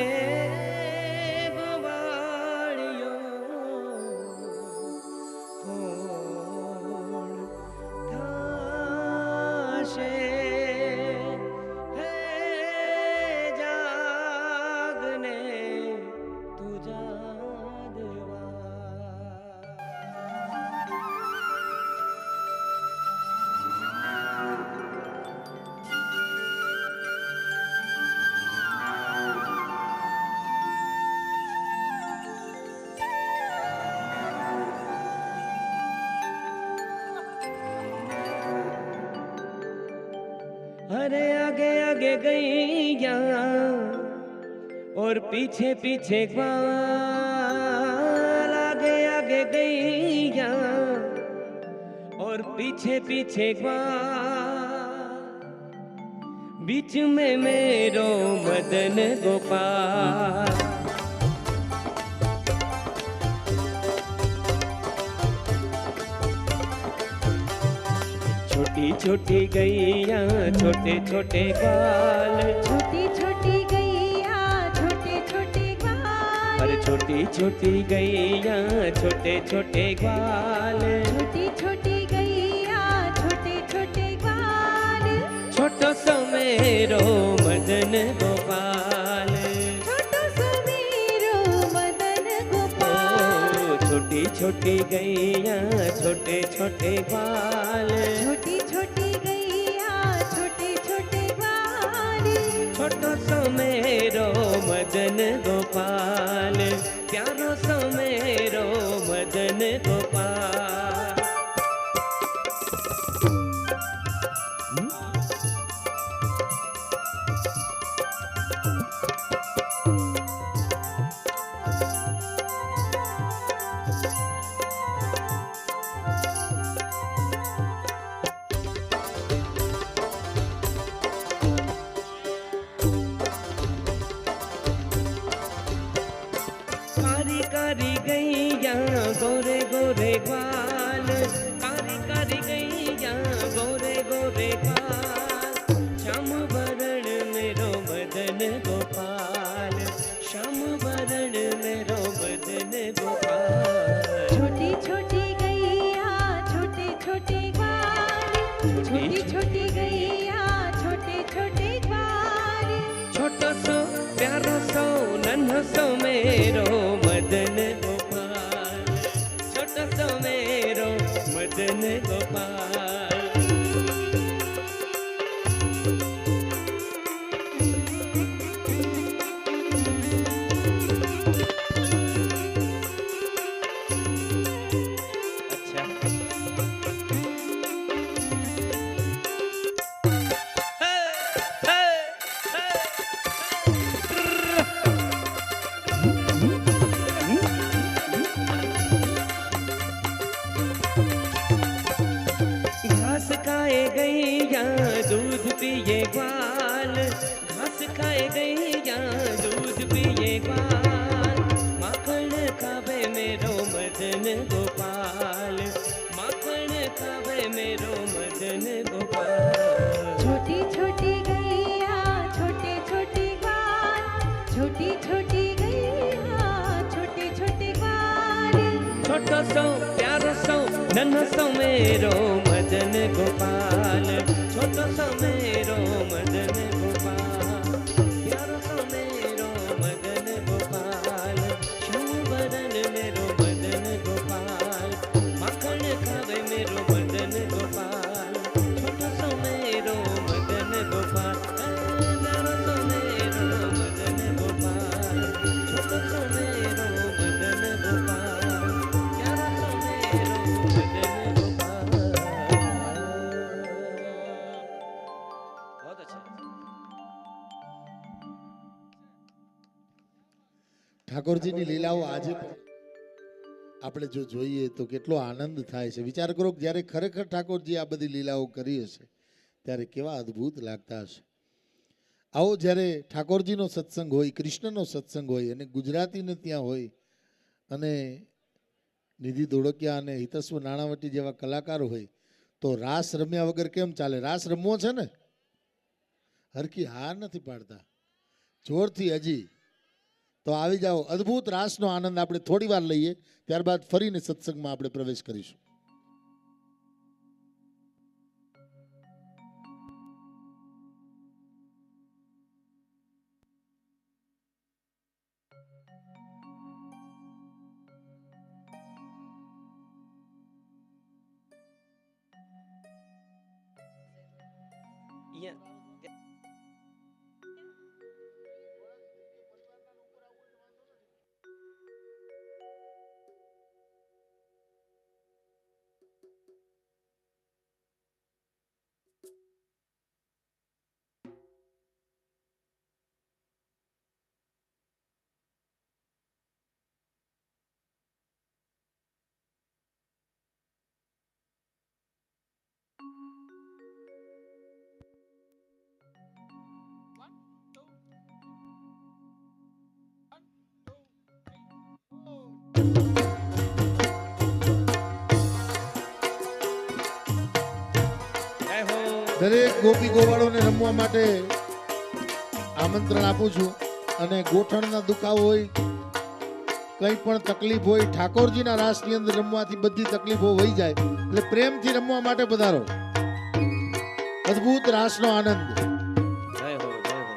अरे आगे आगे गैया और पीछे पीछे ग्वाल आगे आगे गैया और पीछे पीछे ग्वाल बीच में मेरो मदन गोपाल छोटी छोटी गैया छोटे छोटे ग्वाल छोटी छोटी गैया छोटे छोटे ग्वाल अरे छोटी छोटी गैया छोटे छोटे ग्वाल छोटी छोटी गैया छोटे छोटे ग्वाल छोटो सो मेरो मदन गोपाल छोटो सो मेरो मदन गोपाल छोटी छोटी गैया छोटे छोटे ग्वाल छोटी छोटी गैया छोटे छोटे ग्वाल छोटो सो मेरो मदन गोपाल प्यारो सो मेरो मदन गोपाल कारी कारी गैया गोरे गोरे ग्वाल कारी कारी गैया गोरे गोरे ग्वाल श्याम वरण मेरो मदन गोपाल श्याम वरण मेरो मदन गोपाल छोटी छोटी गैया छोटे छोटे ग्वाल छोटी छोटी गैया छोटे छोटे ग्वाल छोटो सो प्यारो सो नन्हो सो मेरो मदन गोपाल छोटो सो मेरो मदन गोपाल अच्छा घास खाए गैया दूध पिए ग्वाल घास खाए गैया दूध पिए ग्वाल माखन खावे मेरो मदन गोपाल माखन खावे मेरो मदन गोपाल छोटी छोटी गैया छोटे छोटे ग्वाल छोटी छोटी गैया छोटे छोटे ग्वाल छोटो सो प्यारो सो नन्हो सो मेरो मदन गोपाल छोटो सो मेरो मदन गोपाल प्यारो सो मेरो मदन गोपाल श्याम वरण मेरो मदन गोपाल माखन खावे मेरो मदन गोपाल छोटो सो मेरो मदन गोपाल प्यारो सो मेरो मदन गोपाल छोटो सो मेरो मदन गोपाल प्यारो सो मेरो मदन गोपाल बहुत अच्छा ઠાકોરજીની લીલાઓ આજે પણ આપણે જો જોઈએ તો કેટલો આનંદ થાય છે. વિચાર કરો કે જ્યારે ખરેખર ઠાકોરજી આ બધી લીલાઓ કરી હશે ત્યારે કેવા અદ્ભુત લાગતા હશે. આવો જ્યારે ઠાકોરજીનો સત્સંગ હોય, કૃષ્ણનો સત્સંગ હોય અને ગુજરાતીને ત્યાં હોય અને નિધિ ધોળકિયા અને હિતસ્વ નાણાવટી જેવા કલાકારો હોય તો રાસ રમ્યા વગર કેમ ચાલે? રાસ રમવો છે ને, હરખી હાર નથી પાડતા જોરથી હજી તો આવી જાઓ. અદ્ભુત રાસનો આનંદ આપણે થોડી વાર લઈએ, ત્યારબાદ ફરીને સત્સંગમાં આપણે પ્રવેશ કરીશું. અહીંયા દરેક ગોપી ગોવાળોને રમવા માટે આમંત્રણ આપું છું. અને ગોઠણના દુખાવો હોય, કંઈ પણ તકલીફ હોય, ઠાકોરજીના રાસની અંદર રમવાથી બધી તકલીફો વહી જાય. એટલે પ્રેમથી રમવા માટે પધારો. અદ્ભુત રાસનો આનંદ. જય હો, જય હો.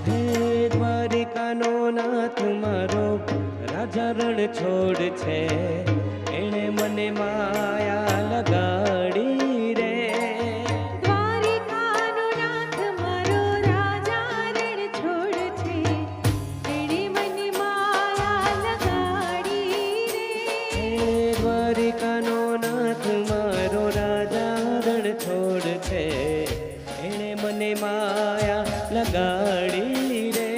હે દ્વારિકાનો નાથ મારો રાજા રણ છોડ છે, એણે મને માયા લગાડી રે. દ્વારિકાનો નાથ મારો રાજા રણ છોડ છે, એણે મને માયા લગાડી રે. હે દ્વારિકાનો નાથ મારો રાજા રણ છોડ છે, એણે મને માયા લગાડી રે.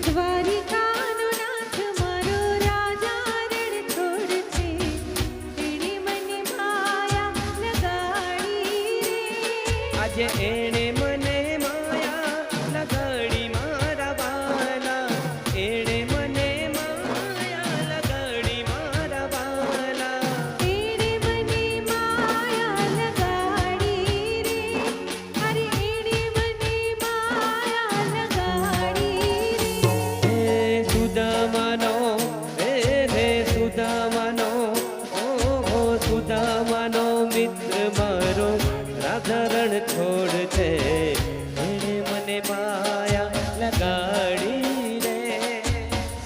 દ્વારિકાનો નાથ મારો રાજા રણ છોડ છે, એણે મને માયા લગાડી રે. આજે એણે મને માયા લગાડી મારા બાલા, એણે મને માયા લગાડી મારા બાલા. એણે મને માયા લગાડી રે. અરે એણે મને માયા લગાડી રે. હે સુદામાનો, હે રે સુદામાનો, ઓહો સુદામાનો મિત્ર મારો રાજા રણ છોડ છે, એણે મને માયા લગાડી રે.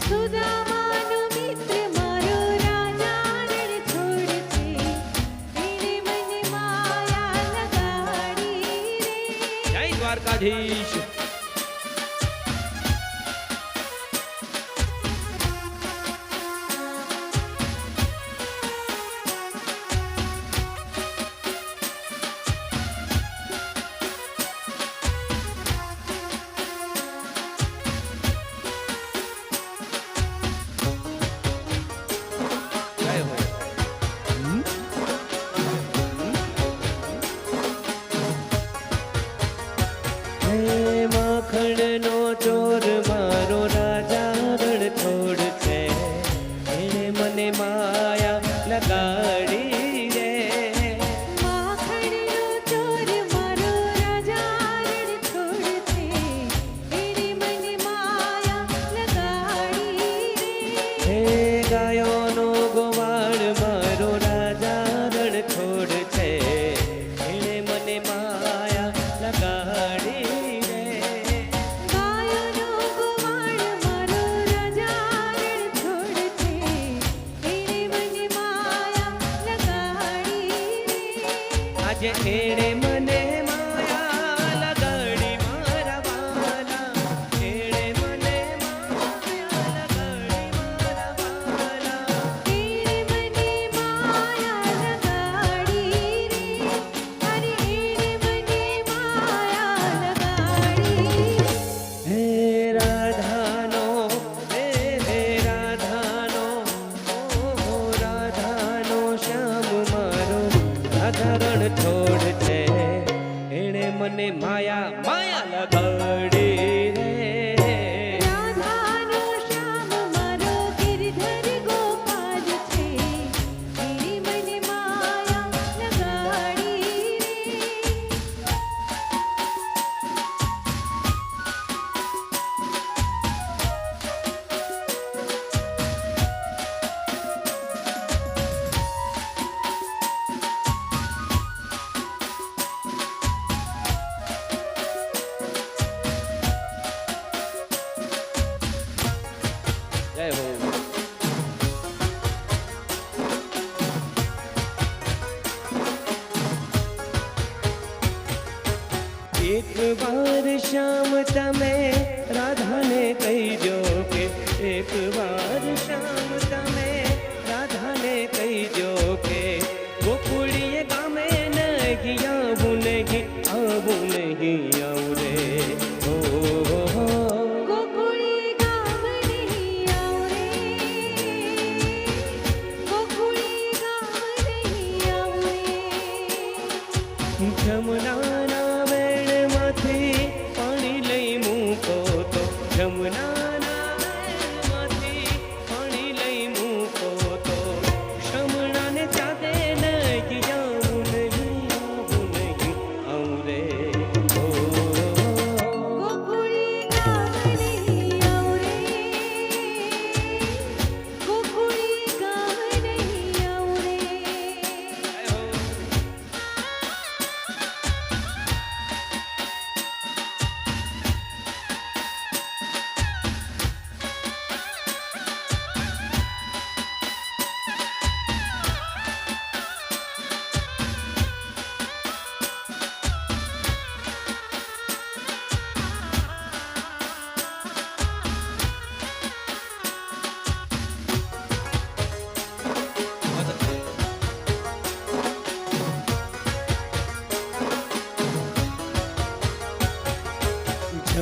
સુદામાનો મિત્ર મારો રાજા રણ છોડ છે, એણે મને માયા લગાડી રે. જય દ્વારકાધીશ. જય હો. હે માખણનો ચોર મારો રાજા રણ છોડ છે, એણે મને માયા લગાડી રે. માખણનો ચોર મારો રાજા રણ છોડ છે, એણે મને માયા લગાડી રે. હે ગાયોનો ગોવાળ મારો રાજા રણ છોડ છે, એણે મને માયા લગાડી રે. ગાયોનો ગોવાળ મારો રાજા રણ છોડ છે, એણે મને માયા લગાડી રે. આજે એણે મને માયા લગાડી મારા બાલા, એણે મને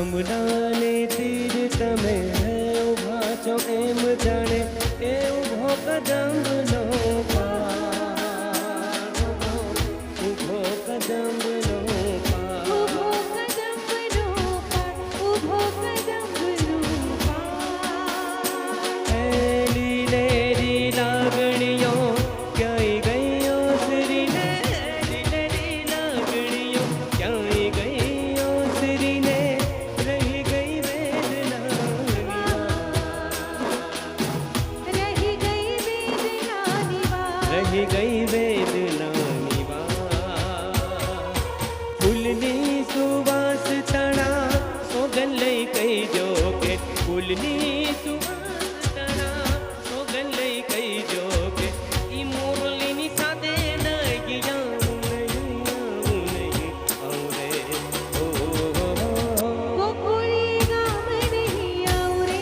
જમનાને તીર તમે ઉભા છો એમ જાણે એ ઉભો કદમનો પાર ઉભો કદમનો પાર ઊભો કદમનો પાર, ઊભો કદમનો પાર. એ લીલેરી લાગણીઓ ક્યાંય ગઈ ઓસરીને લીલેરી લાગણીઓ ક્યાંય ગઈ ઓસરીને રહી ગઈ વેદનાની રહી ગઈ વેદનાની વાત. રહી ગઈ વેદનાની વાત ફૂલની સુવાસ તણા સોગન લઈ કહીજો કે ફૂલની સુવાસ તણા સોગન લઈ કહીજો કે ઈ મોરલીની સાથે નહીં આવું નહીં આવરે ઓ ગોકુળી ગામ નહીં આવરે,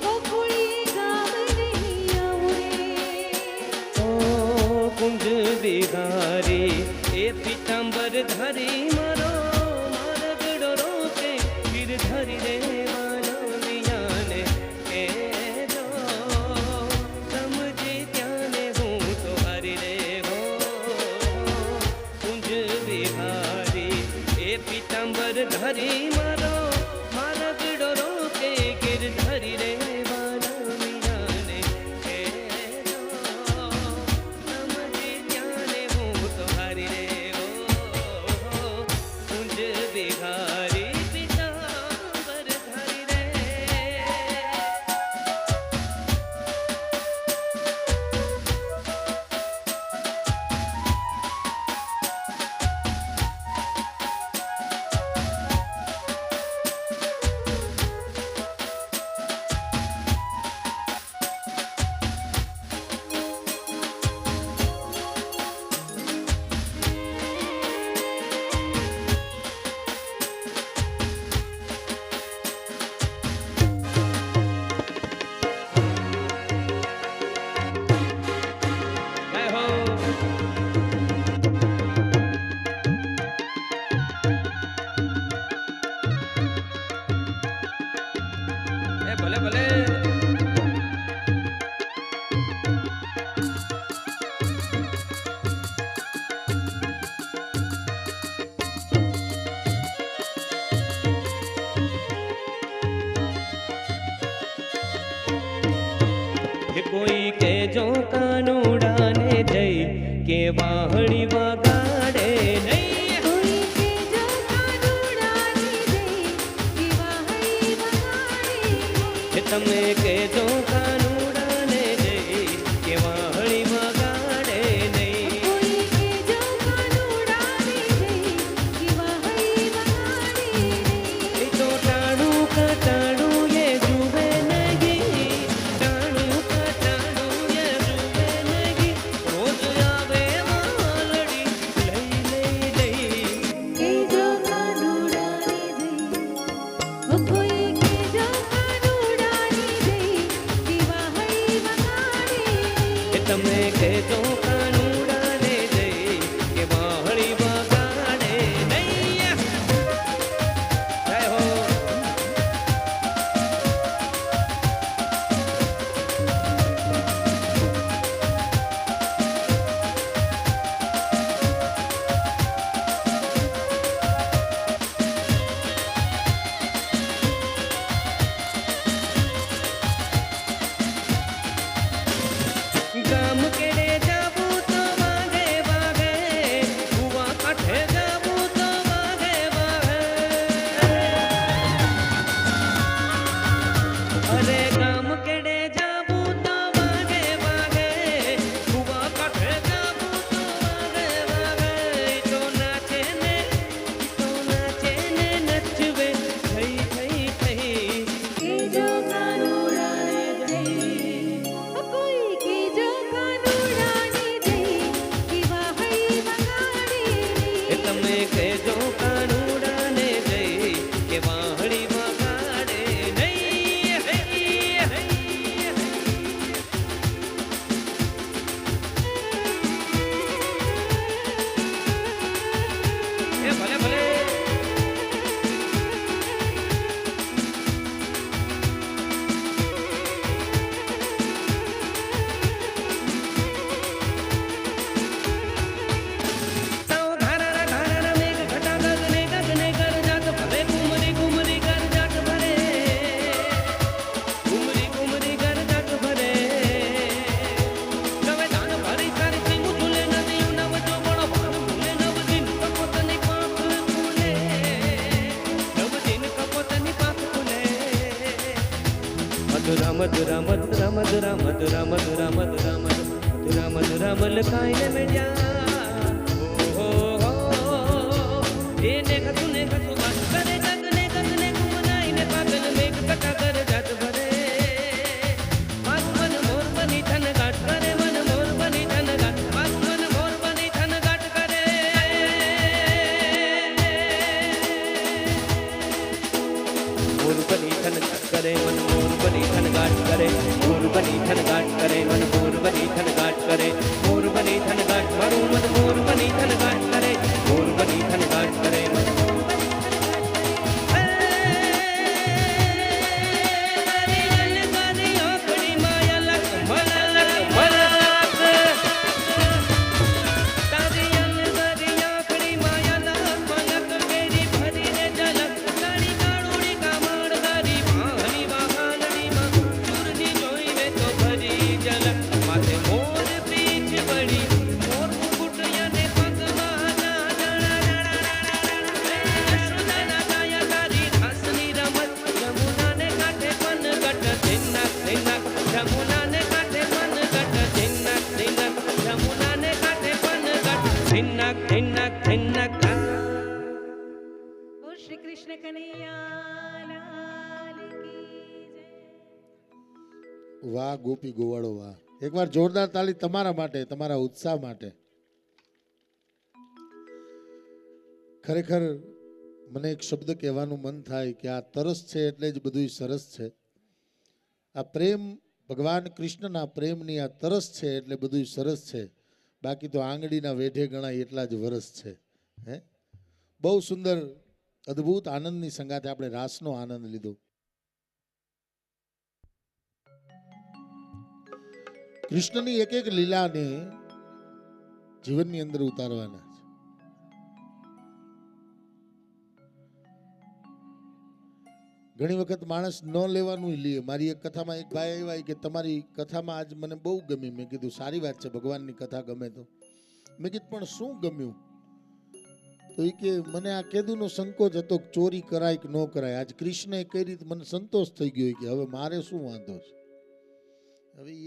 ગોકુળી ગામ નહીં આવરે. ઓ કુંજ વિહારી એ પીતાંબર ધારી મારો મારગડો રોકે ગીરધારી દેવાનો વિયાને એ જો સમજે ત્યાંને હું તો હારી રે હો કુંજ વિહારી એ પીતાંબર ધારી મારો મારગડો રોકે ગીરધારી દેવાનો વિયાને એ જો સમજે ત્યાંને હું તો હારી રે હો કુંજ વિહારી પીતાંબર ધારી રે જય હો એ ભલે ભલે કે કોઈ કે જો કાનુડાને જઈ કે વાહણી વગાડે નહીં કોઈ કે જો કાનુડાની જઈ, કે વાહણી વગાડે. કે તમે કે જો કાનુડાને જઈ કે વાહણી વગાડે નહીં કોઈ કે જો કાનુડાની જઈ, કે વાહણી વગાડે. એ તો ટાણું કટાણું એ જુએ નહીં ટાણું કટાણું એ જુએ નહીં રોજ આવે માલડી લઈ લઈ લઈ કે જો કાનુડાની જઈ, ઓ કોઈ કે જો કાનુડાની જઈ, કે વાહણી વગાડે. કે તમે કહેજો કાનુડાને જઈ કે વાહણી વગાડે નહીં જય હો ગામ કેડે જા મધુરા મધુરા મધુરા મધુરા મધુરા મધુરા મધુરા મધુરા મધુરા મલકાઈને મેળ્યા ઓહો એને કતુને કતુ વાત કરે જગને કતને કુમનાઈને પાગલ મેઘ કટા કર જાત ભરે મારું મન મોર બની થન ગાટ કરે મન મોર બની થન ગાટ મારું મન મોર બની થન ગાટ કરે મોર બની થન ગાટ કરે મન મોર બની થન ગાટ કરે મોર બની થન ગાટ કરે મન મોર બની થન ગાટ કરે મોર બની થન ગાટ મારું મન મોર બની થન ગાટ કરે મોર બની થન ગાટ કરે મન બોલ શ્રી કૃષ્ણ કનૈયા લાલ કી જય. વાહ ગોપી ગોવાળો વાહ. એકવાર જોરદાર તાળી તમારા માટે, તમારા ઉત્સાહ માટે. ખરેખર મને એક શબ્દ કહેવાનું મન થાય કે આ તરસ છે એટલે જ બધું સરસ છે. આ પ્રેમ ભગવાન કૃષ્ણના પ્રેમની આ તરસ છે એટલે બધું સરસ છે. બાકી તો આંગળીના વેઢે ગણાય એટલા જ વરસ છે. હે બહુ સુંદર અદ્ભુત આનંદની સંગાથે આપણે રાસનો આનંદ લીધો. કૃષ્ણની એક એક લીલાને જીવનની અંદર ઉતારવાના છે. ઘણી વખત માણસ ન લેવાનું ય લે. મારી એક કથામાં એક ભાઈ આવ્યા કે તમારી કથામાં આજ મને બહુ ગમી. મેં કીધું સારી વાત છે, ભગવાનની કથા ગમે તો. મેં કીધું પણ શું ગમ્યું? તો એ કે મને આ કેદુનો સંકોચ હતો કે ચોરી કરાય કે ન કરાય. આજ કૃષ્ણએ કઈ રીતે મને સંતોષ થઈ ગયો કે હવે મારે શું વાંધો છે. હવે